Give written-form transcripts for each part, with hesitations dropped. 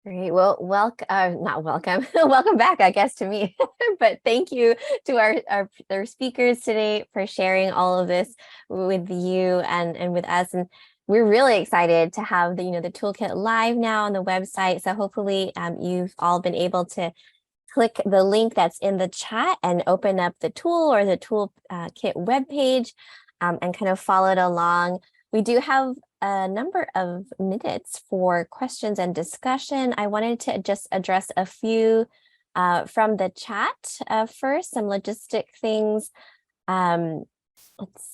Great. Well, welcome, not welcome, welcome back, I guess, to me. But thank you to our speakers today for sharing all of this with you and with us. And we're really excited to have the toolkit live now on the website. So hopefully you've all been able to click the link that's in the chat and open up the tool or the toolkit webpage and kind of follow it along. We do have a number of minutes for questions and discussion. I wanted to just address a few from the chat first, some logistic things. Let's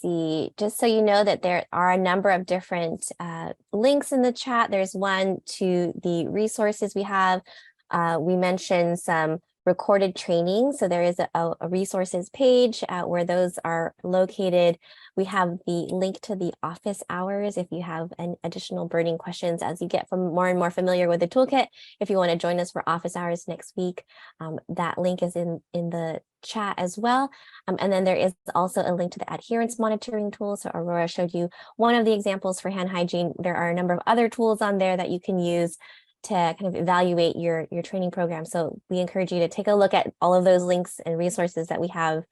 see, just so you know that there are a number of different links in the chat. There's one to the resources we have. We mentioned some recorded training. So there is a resources page where those are located. We have the link to the office hours if you have an additional burning questions as you get more and more familiar with the toolkit. If you want to join us for office hours next week, that link is in the chat as well. And then there is also a link to the adherence monitoring tool. So Aurora showed you one of the examples for hand hygiene. There are a number of other tools on there that you can use to kind of evaluate your training program. So we encourage you to take a look at all of those links and resources that we have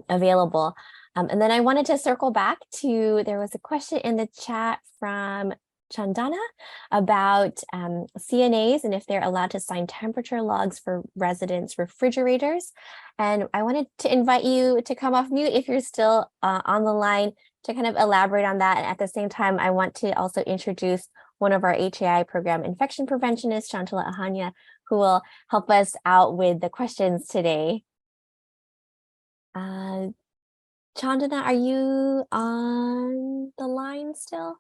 available. And then I wanted to circle back to, there was a question in the chat from Chandana about CNAs and if they're allowed to sign temperature logs for residents' refrigerators. And I wanted to invite you to come off mute if you're still on the line to kind of elaborate on that. And at the same time, I want to also introduce one of our HAI program infection preventionists, Shantala Ahanya, who will help us out with the questions today. Chandana, are you on the line still?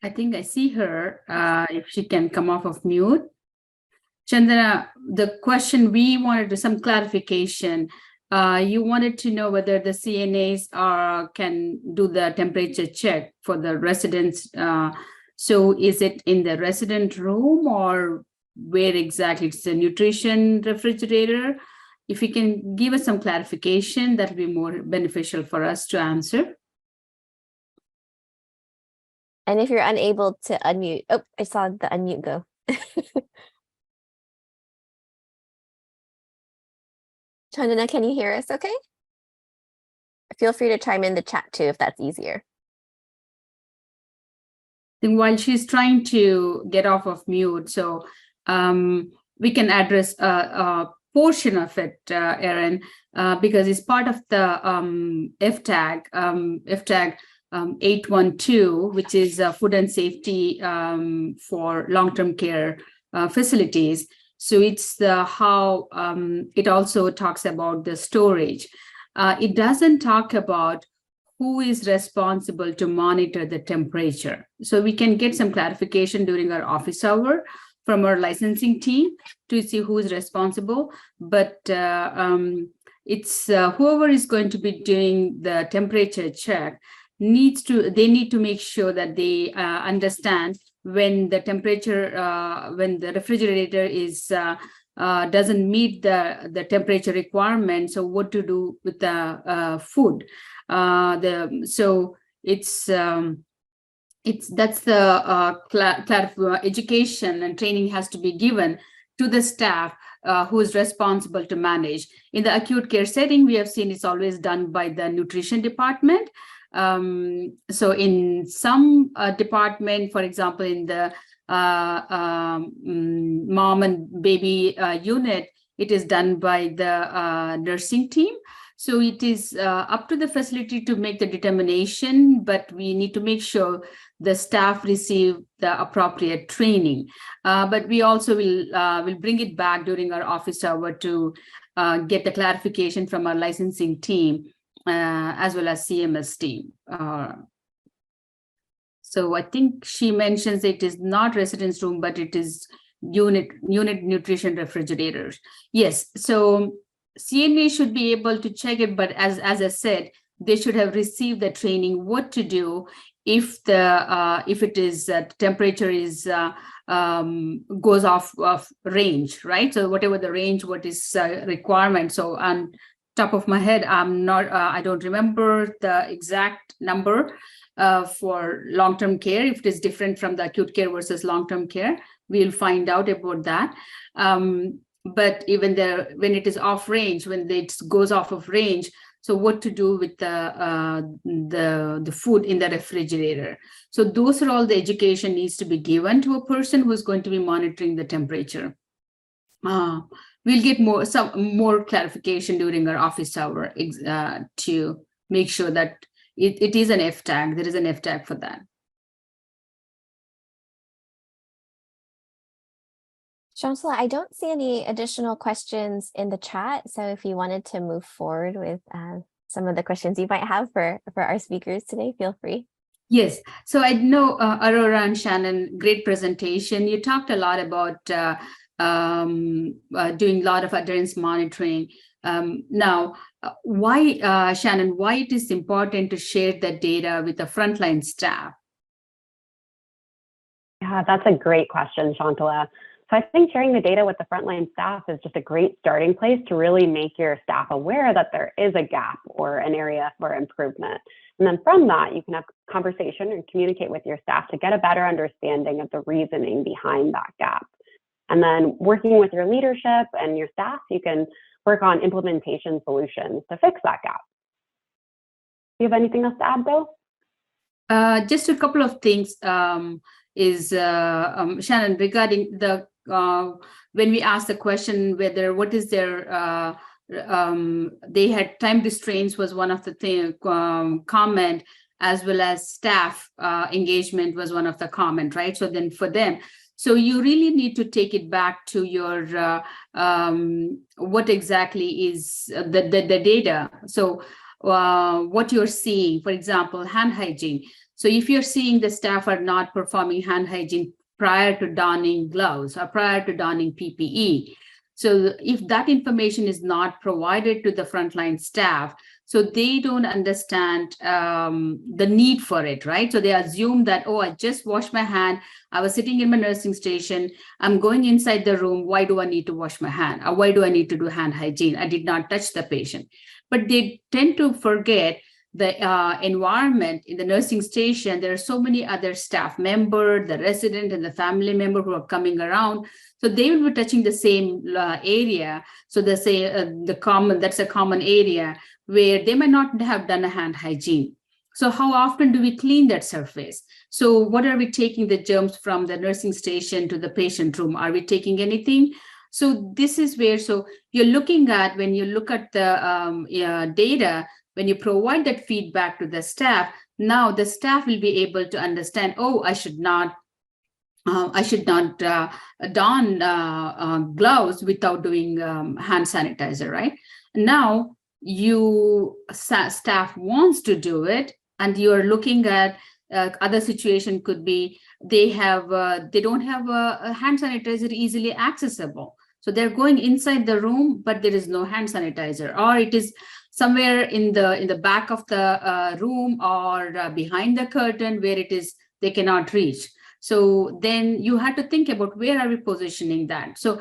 I think I see her, if she can come off of mute. Chandana, the question we wanted some clarification. You wanted to know whether the CNAs can do the temperature check for the residents. So is it in the resident room or where exactly? It's a nutrition refrigerator. If you can give us some clarification, that will be more beneficial for us to answer. And if you're unable to unmute, oh, I saw the unmute go. Chandana, can you hear us okay? Feel free to chime in the chat too, if that's easier. Then while she's trying to get off of mute, so we can address a portion of it, Erin, because it's part of the FTAG 812, which is food and safety for long-term care facilities. So it's how it also talks about the storage. It doesn't talk about who is responsible to monitor the temperature. So we can get some clarification during our office hour from our licensing team to see who is responsible. But it's whoever is going to be doing the temperature check need to make sure that they understand when the temperature, when the refrigerator is doesn't meet the temperature requirement. So what to do with the food? So it's that's the education and training has to be given to the staff who is responsible to manage. In the acute care setting, we have seen it's always done by the nutrition department. So in some department, for example, in the mom and baby unit, it is done by the nursing team. So it is up to the facility to make the determination, but we need to make sure the staff receive the appropriate training. But we also will bring it back during our office hour to get the clarification from our licensing team as well as CMS team. So I think she mentions it is not residence room, but it is unit nutrition refrigerators. Yes, so CNA should be able to check it, but as I said, they should have received the training what to do if it is temperature is goes off of range, right? So whatever the range, what is requirement. So on top of my head, I don't remember the exact number for long-term care, if it is different from the acute care versus long-term care, we'll find out about that. But even when it is off range, when it goes off of range, so what to do with the food in the refrigerator. So those are all the education needs to be given to a person who's going to be monitoring the temperature. We'll get some more clarification during our office hour to make sure that it is an F tag. There is an F tag for that. Shansala, I don't see any additional questions in the chat. So if you wanted to move forward with some of the questions you might have for our speakers today, feel free. Yes. So I know Aurora and Shannon, great presentation. You talked a lot about doing a lot of adherence monitoring. Now, why, Shannon, why it is important to share the data with the frontline staff? Yeah, that's a great question, Shantala. So I think sharing the data with the frontline staff is just a great starting place to really make your staff aware that there is a gap or an area for improvement. And then from that, you can have conversation and communicate with your staff to get a better understanding of the reasoning behind that gap. And then working with your leadership and your staff, you can work on implementation solutions to fix that gap. Do you have anything else to add, Bill? Just a couple of things Shannon, regarding the when we asked the question whether what is their they had time restraints was one of the comment, as well as staff engagement was one of the comment, right? So then for them, so you really need to take it back to your what exactly is the data. So what you're seeing, for example, hand hygiene. So if you're seeing the staff are not performing hand hygiene prior to donning gloves or prior to donning PPE, so if that information is not provided to the frontline staff, so they don't understand the need for it, right? So they assume that, oh, I just washed my hand. I was sitting in my nursing station. I'm going inside the room. Why do I need to wash my hand? Or why do I need to do hand hygiene? I did not touch the patient. But they tend to forget the environment in the nursing station. There are so many other staff members, the resident and the family member who are coming around. So they will be touching the same area. So they say that's a common area where they might not have done a hand hygiene. So how often do we clean that surface? So what are we taking the germs from the nursing station to the patient room? Are we taking anything? So this is where, so you're looking at, when you look at the data, when you provide that feedback to the staff, now the staff will be able to understand, oh, I should not don gloves without doing hand sanitizer, right? Now, staff wants to do it, and you're looking at other situation could be they don't have a hand sanitizer easily accessible. So they're going inside the room, but there is no hand sanitizer, or it is somewhere in the back of the room or behind the curtain where it is they cannot reach. So then you have to think about where are we positioning that. So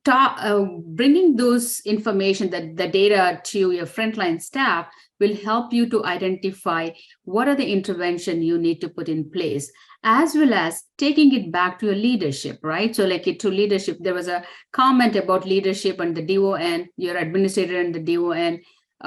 bringing those information, that the data to your frontline staff will help you to identify what are the intervention you need to put in place, as well as taking it back to your leadership, right? So like to leadership, there was a comment about leadership and the DON, your administrator and the DON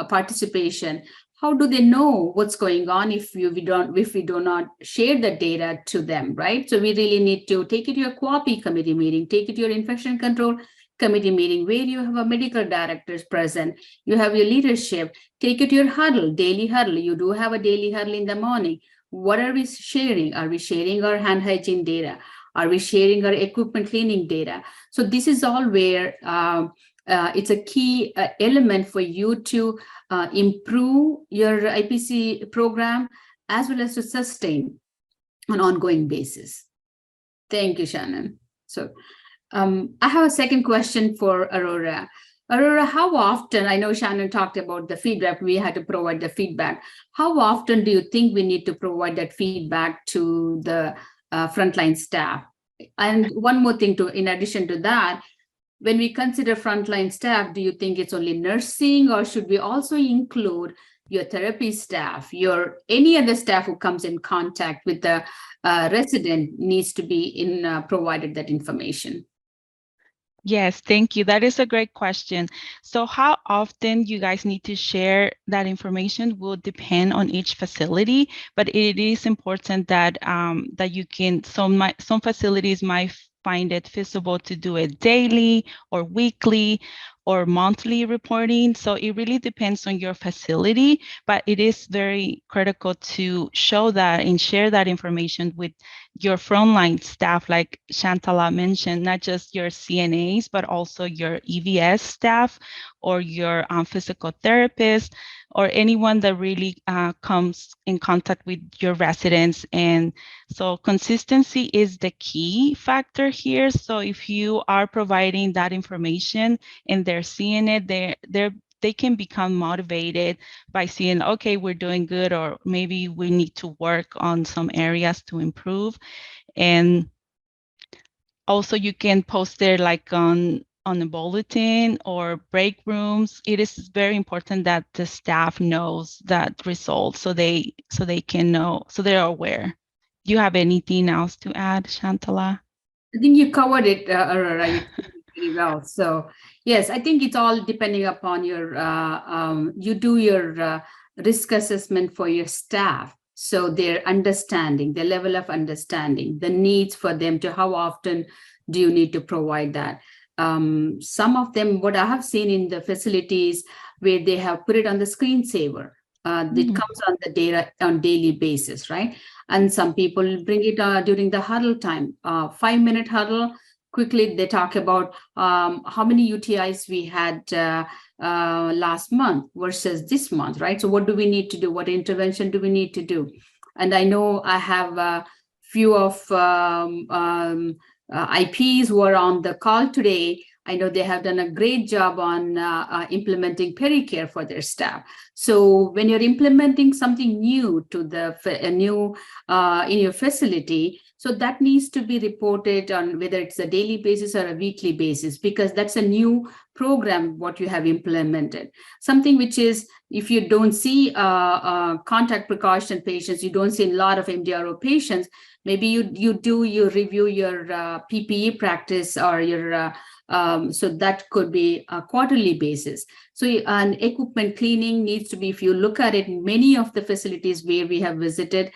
participation. How do they know what's going on if we do not share the data to them, right? So we really need to take it to your QAPI committee meeting, take it to your infection control committee meeting, where you have a medical directors present, you have your leadership, take it to your huddle, daily huddle. You do have a daily huddle in the morning. What are we sharing? Are we sharing our hand hygiene data? Are we sharing our equipment cleaning data? So this is all where it's a key element for you to improve your IPC program, as well as to sustain on an ongoing basis. Thank you, Shannon. So I have a second question for Aurora. Aurora, how often, I know Shannon talked about the feedback, we had to provide the feedback. How often do you think we need to provide that feedback to the frontline staff? And one more thing in addition to that, when we consider frontline staff, do you think it's only nursing, or should we also include your therapy staff, any other staff who comes in contact with the resident needs to be provided that information? Yes, thank you. That is a great question. So how often you guys need to share that information will depend on each facility, but it is important that that you can, some facilities might find it feasible to do it daily or weekly or monthly reporting. So it really depends on your facility, but it is very critical to show that and share that information with your frontline staff, like Shantala mentioned, not just your CNAs, but also your EVS staff or your physical therapist or anyone that really comes in contact with your residents. And so consistency is the key factor here. So if you are providing that information and they're seeing it, they can become motivated by seeing, okay, we're doing good, or maybe we need to work on some areas to improve. And also you can post there like on the bulletin or break rooms. It is very important that the staff knows that result so they can know, so they're aware. Do you have anything else to add, Shantala? I think you covered it, Aurora, you covered it very well. So yes, I think it's all depending upon your, you do your risk assessment for your staff. So their understanding, their level of understanding, the needs for them to how often do you need to provide that. Some of them, what I have seen in the facilities where they have put it on the screensaver, it comes on the data on daily basis, right? And some people bring it during the huddle time, 5-minute huddle. Quickly, they talk about how many UTIs we had last month versus this month, right? So what do we need to do? What intervention do we need to do? And I know I have a few of IPs who are on the call today. I know they have done a great job on implementing pericare for their staff. So when you're implementing something new to in your facility, so that needs to be reported on whether it's a daily basis or a weekly basis, because that's a new program what you have implemented. Something which is, if you don't see contact precaution patients, you don't see a lot of MDRO patients, maybe you review your PPE practice or your so that could be a quarterly basis. So an equipment cleaning needs to be, if you look at it, many of the facilities where we have visited,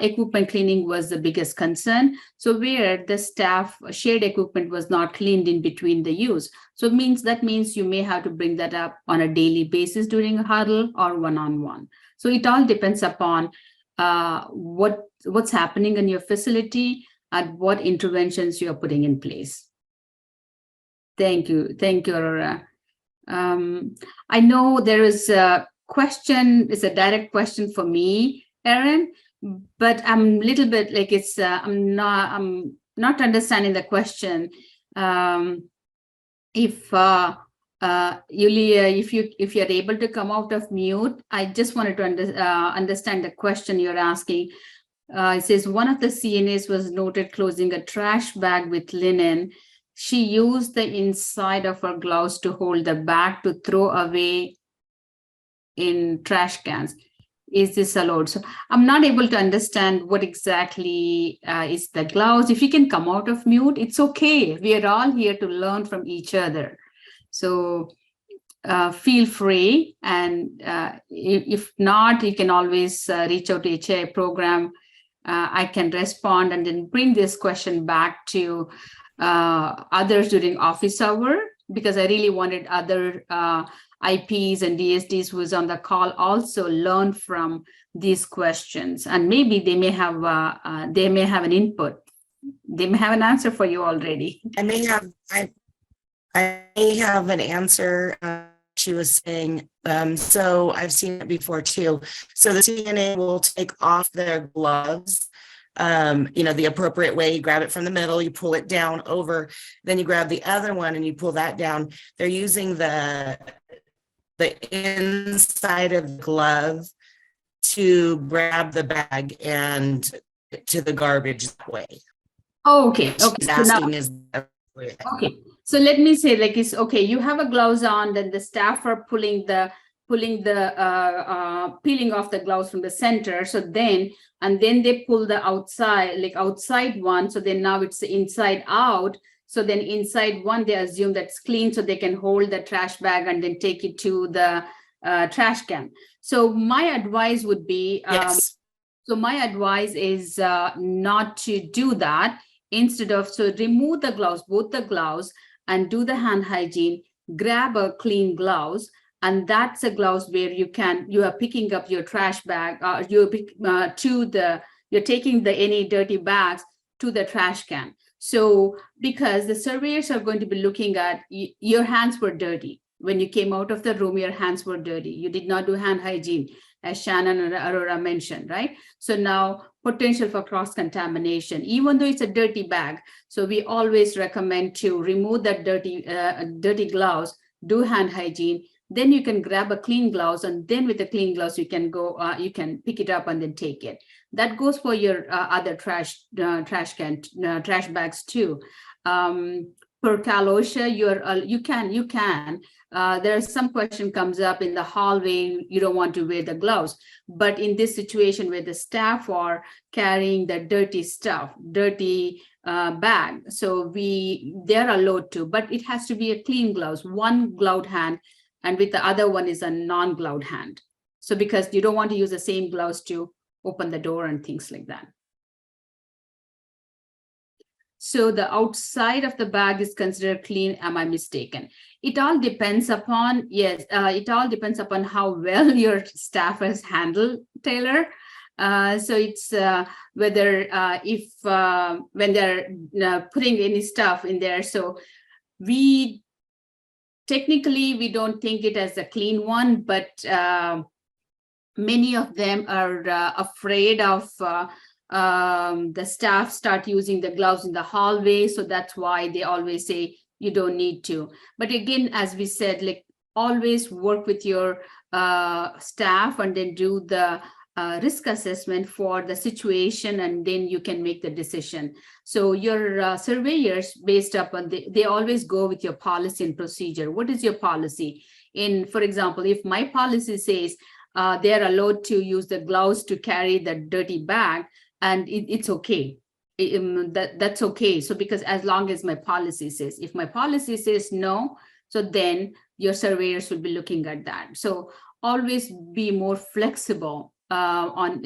equipment cleaning was the biggest concern. So where the staff shared equipment was not cleaned in between the use. So that means you may have to bring that up on a daily basis during a huddle or one-on-one. So it all depends upon what's happening in your facility and what interventions you are putting in place. Thank you, Aurora. I know there is a question, it's a direct question for me, Erin, but I'm a little bit like I'm not understanding the question. If Yulia, if you're able to come out of mute, I just wanted to understand the question you're asking. It says one of the CNAs was noted closing a trash bag with linen. She used the inside of her gloves to hold the bag to throw away in trash cans. Is this allowed? So I'm not able to understand what exactly is the gloves. If you can come out of mute, it's okay. We are all here to learn from each other. So feel free. And if not, you can always reach out to HI program. I can respond and then bring this question back to others during office hour, because I really wanted other IPs and DSDs who is on the call also learn from these questions, and maybe they may have an input. They may have an answer for you already. I may have an answer. She was saying, so I've seen it before too. So the CNA will take off their gloves, the appropriate way. You grab it from the middle, you pull it down over, then you grab the other one and you pull that down. They're using the inside of the glove to grab the bag and to the garbage that way. Oh, okay. She's asking is okay. So let me say, like, it's okay. You have a gloves on, then the staff are pulling the pulling the peeling off the gloves from the center. So then they pull the outside, like outside one. So then now it's the inside out. So then inside one, they assume that's clean, so they can hold the trash bag and then take it to the trash can. So my advice would be, Yes. so my advice is not to do that. Instead of, so remove the gloves, both the gloves, and do the hand hygiene, grab a clean gloves, and that's a gloves where you are picking up your trash bag, you're taking any dirty bags to the trash can. So because the surveyors are going to be looking at your hands were dirty. When you came out of the room, your hands were dirty. You did not do hand hygiene, as Shannon or Aurora mentioned, right? So now potential for cross-contamination, even though it's a dirty bag. So we always recommend to remove that dirty gloves, do hand hygiene, then you can grab a clean gloves, and then with the clean gloves, you can go, you can pick it up and then take it. That goes for your other trash bags too. Per Cal OSHA, you can. There's some question comes up in the hallway, you don't want to wear the gloves. But in this situation where the staff are carrying the dirty stuff, dirty bag, so they're allowed to, but it has to be a clean gloves, one gloved hand, and with the other one is a non-gloved hand. So because you don't want to use the same gloves to open the door and things like that. So the outside of the bag is considered clean. Am I mistaken? It all depends upon, yes, it all depends upon how well your staff has handled, Taylor. So it's whether when they're putting any stuff in there. So technically, we don't think it as a clean one, but many of them are afraid of the staff start using the gloves in the hallway. So that's why they always say you don't need to. But again, as we said, like always work with your staff and then do the risk assessment for the situation, and then you can make the decision. So your surveyors, based upon they always go with your policy and procedure. What is your policy? For example, if my policy says they're allowed to use the gloves to carry the dirty bag, and it's okay. That's okay. So because as long as my policy says, if my policy says no, so then your surveyors will be looking at that. So always be more flexible in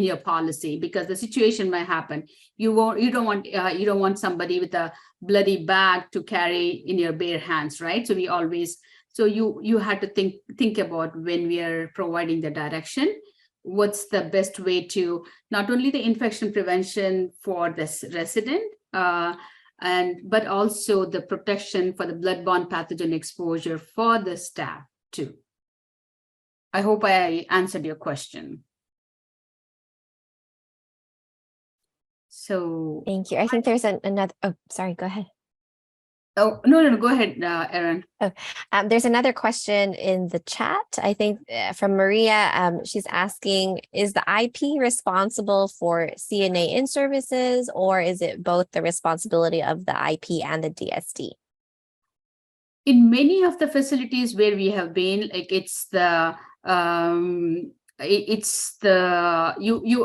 your policy, because the situation might happen. You don't want somebody with a bloody bag to carry in your bare hands, right? So you have to think about when we are providing the direction, what's the best way to not only the infection prevention for this resident, but also the protection for the bloodborne pathogen exposure for the staff too. I hope I answered your question. So Thank you. I think there's another, oh, sorry, go ahead. Oh, no, go ahead, Erin. There's another question in the chat, I think from Maria. She's asking, is the IP responsible for CNA in-services, or is it both the responsibility of the IP and the DSD? In many of the facilities where we have been, like you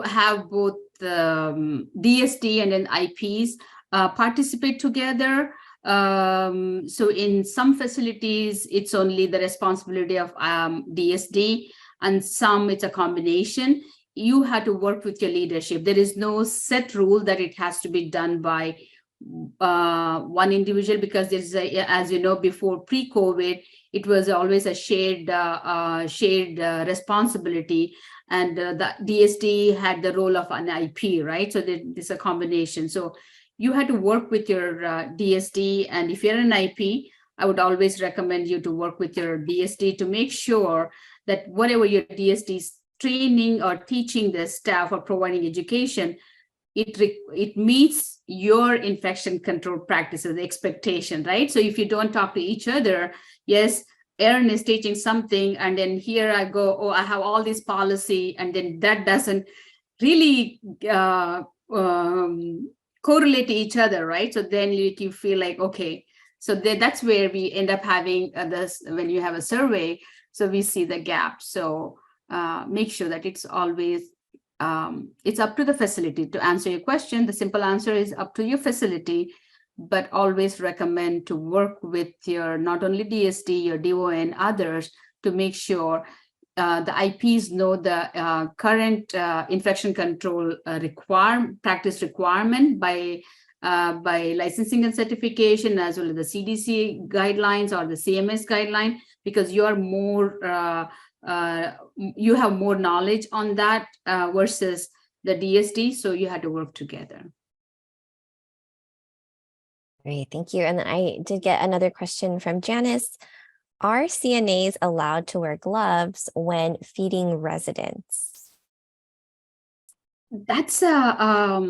have both the DSD and then IPs participate together. So in some facilities, it's only the responsibility of DSD, and some it's a combination. You have to work with your leadership. There is no set rule that it has to be done by one individual, because there's as you know, before pre-COVID, it was always a shared responsibility, and the DSD had the role of an IP, right? So there's a combination. So you had to work with your DSD, and if you're an IP, I would always recommend you to work with your DSD to make sure that whatever your DSD is training or teaching the staff or providing education, it meets your infection control practices, the expectation, right? So if you don't talk to each other, yes, Erin is teaching something, and then here I go, oh, I have all this policy, and then that doesn't really correlate to each other, right? So then you feel like, okay, so that's where we end up having this when you have a survey. So we see the gap. So make sure that it's always, it's up to the facility. To answer your question, the simple answer is up to your facility, but always recommend to work with your, not only DSD, your DON, others, to make sure the IPs know the current infection control practice requirement by licensing and certification, as well as the CDC guidelines or the CMS guideline, because you are more, you have more knowledge on that versus the DSD, so you had to work together. Great, thank you. And then I did get another question from Janice. Are CNAs allowed to wear gloves when feeding residents? That's I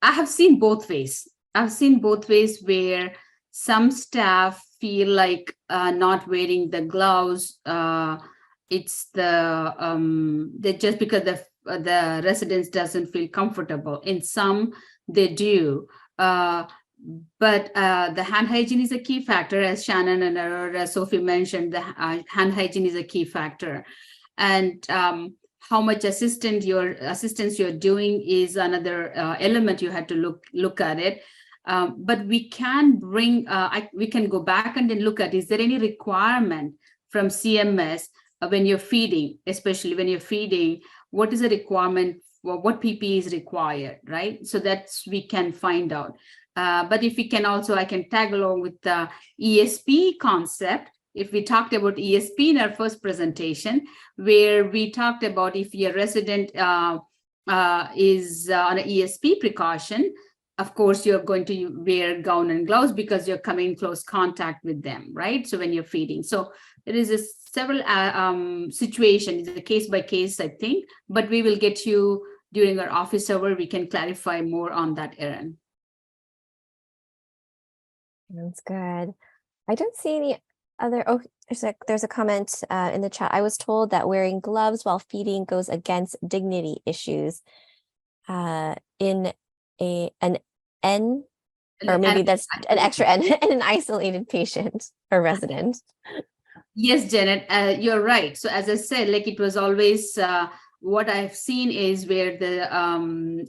have seen both ways. I've seen both ways where some staff feel like not wearing the gloves. It's the just because the residents doesn't feel comfortable. In some, they do. But the hand hygiene is a key factor, as Shannon and Aurora, Sophie mentioned. The hand hygiene is a key factor, and how much assistance you're doing is another element you had to look at it. But we can bring, we can go back and then look at, is there any requirement from CMS when you're feeding, especially when you're feeding, what is the requirement, what PPE is required, right? So that's, we can find out. But if we can also, I can tag along with the ESP concept. If we talked about ESP in our first presentation, where we talked about if your resident is on an ESP precaution, of course, you're going to wear gown and gloves because you're coming in close contact with them, right? So when you're feeding. So there is several situations, it's a case by case, I think, but we will get you during our office hour, we can clarify more on that, Erin. That's good. I don't see any other, oh, there's a comment in the chat. I was told that wearing gloves while feeding goes against dignity issues in an N, or maybe that's an extra N in an isolated patient or resident. Yes, Janet, you're right. So as I said, like it was always, what I've seen is where the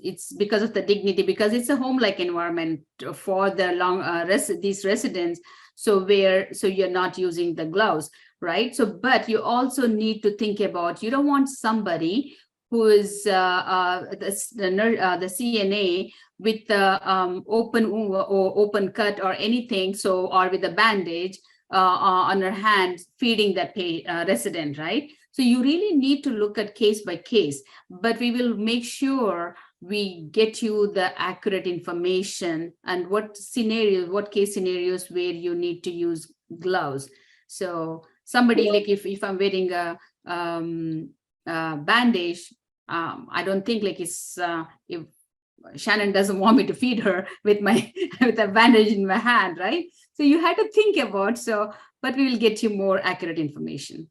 it's because of the dignity, because it's a home-like environment for the these residents. So you're not using the gloves, right? So, but you also need to think about, you don't want somebody who is the CNA with the open wound or open cut or anything, so, or with a bandage on her hand feeding that resident, right? So you really need to look at case by case, but we will make sure we get you the accurate information and what scenarios, what case scenarios where you need to use gloves. So somebody, like if I'm wearing a bandage, I don't think like it's if Shannon doesn't want me to feed her with with a bandage in my hand, right? So you had to think about, so, but we will get you more accurate information.